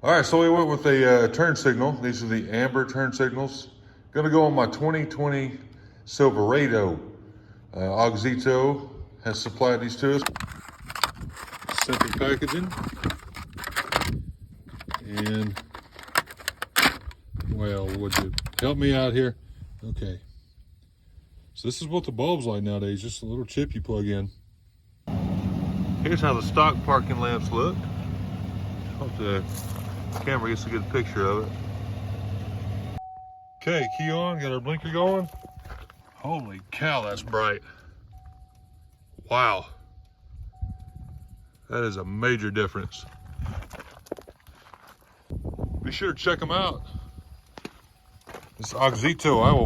All right, so we went with a turn signal. These are the amber turn signals. Gonna go on my 2020 Silverado. Auxito has supplied these to us. Simple packaging. And, well, would you help me out here? Okay. So this is what the bulb's like nowadays, just a little chip you plug in. Here's how the stock parking lamps look. Hope the camera gets a good picture of it. Okay, key on, got our blinker going. Holy cow, that's bright. Wow. That is a major difference. Be sure to check them out. This Auxito, I will